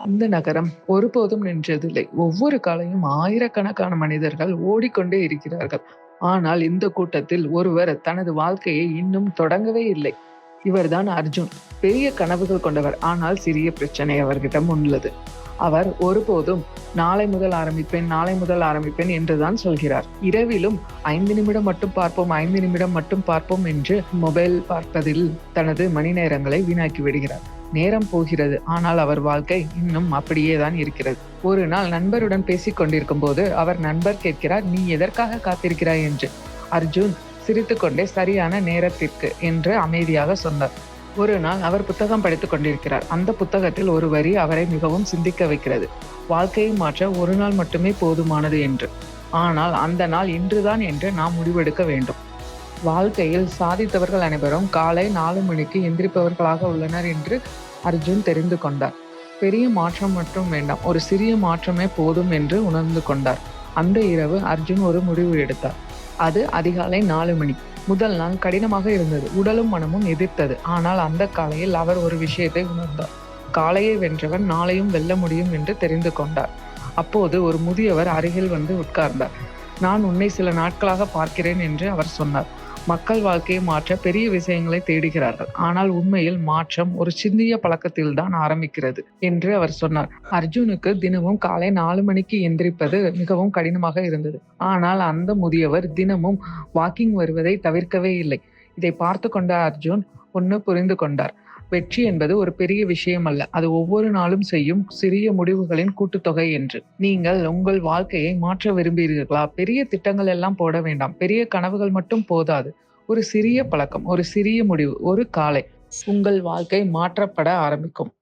இந்த நகரம் ஒருபோதும் நின்றதில்லை. ஒவ்வொரு காலையும் ஆயிரக்கணக்கான மனிதர்கள் ஓடிக்கொண்டே இருக்கிறார்கள். ஆனால் இந்த கூட்டத்தில் ஒருவர் தனது வாழ்க்கையை இன்னும் தொடங்கவே இல்லை. இவர்தான் அர்ஜுன். பெரிய கனவுகள் கொண்டவர். ஆனால் சிறிய பிரச்சனை அவர்கிடம் உள்ளது. அவர் ஒருபோதும் நாளை முதல் ஆரம்பிப்பேன் என்றுதான் சொல்கிறார். இரவிலும் 5 நிமிடம் மட்டும் பார்ப்போம், 5 நிமிடம் மட்டும் பார்ப்போம் என்று மொபைல் பார்ப்பதில் தனது மணி நேரங்களை வீணாக்கி விடுகிறார். நேரம் போகிறது. ஆனால் அவர் வாழ்க்கை இன்னும் அப்படியே தான் இருக்கிறது. ஒரு நாள் நண்பருடன் பேசிக் கொண்டிருக்கும் போது அவர் நண்பர் கேட்கிறார், நீ எதற்காக காத்திருக்கிறாய் என்று. அர்ஜுன் சிரித்துக்கொண்டே சரியான நேரத்திற்கு என்று அமைதியாக சொன்னார். ஒரு நாள் அவர் புத்தகம் படித்துக் கொண்டிருக்கிறார். அந்த புத்தகத்தில் ஒரு வரி அவரை மிகவும் சிந்திக்க வைக்கிறது. வாழ்க்கையை மாற்ற ஒரு நாள் மட்டுமே போதுமானது என்று. ஆனால் அந்த நாள் இன்றுதான் என்று நாம் முடிவெடுக்க வேண்டும். வாழ்க்கையில் சாதித்தவர்கள் அனைவரும் காலை 4 மணிக்கு எந்திரிப்பவர்களாக உள்ளனர் என்று அர்ஜுன் தெரிந்து கொண்டார். பெரிய மாற்றம் மட்டும் வேண்டாம், ஒரு சிறிய மாற்றமே போதும் என்று உணர்ந்து கொண்டார். அந்த இரவு அர்ஜுன் ஒரு முடிவு எடுத்தார். அது அதிகாலை 4 மணி. முதல் நாள் கடினமாக இருந்தது. உடலும் மனமும் எதிர்த்தது. ஆனால் அந்த காலையில் அவர் ஒரு விஷயத்தை உணர்ந்தார். காலையை வென்றவன் நாளையும் வெல்ல முடியும் என்று தெரிந்து கொண்டார். அப்போது ஒரு முதியவர் அருகில் வந்து உட்கார்ந்தார். நான் உன்னை சில நாட்களாக பார்க்கிறேன் என்று அவர் சொன்னார். மக்கள் வாழ்க்கையை மாற்ற பெரிய விஷயங்களை தேடுகிறார்கள். ஆனால் உண்மையில் மாற்றம் ஒரு சிறிய பழக்கத்தில் தான் ஆரம்பிக்கிறது என்று அவர் சொன்னார். அர்ஜுனுக்கு தினமும் காலை 4 மணிக்கு எந்திரிப்பது மிகவும் கடினமாக இருந்தது. ஆனால் அந்த முதியவர் தினமும் வாக்கிங் வருவதை தவிர்க்கவே இல்லை. இதை பார்த்து கொண்ட அர்ஜுன் புரிந்து கொண்டார். வெற்றி என்பது ஒரு பெரிய விஷயம் அல்ல, அது ஒவ்வொரு நாளும் செய்யும் சிறிய முடிவுகளின் கூட்டுத்தொகை என்று. நீங்கள் உங்கள் வாழ்க்கையை மாற்ற விரும்புகிறீர்களா? பெரிய திட்டங்கள் எல்லாம் போட வேண்டாம். பெரிய கனவுகள் மட்டும் போதாது. ஒரு சிறிய பழக்கம், ஒரு சிறிய முடிவு, ஒரு காலை, உங்கள் வாழ்க்கை மாற்றப்பட ஆரம்பிக்கும்.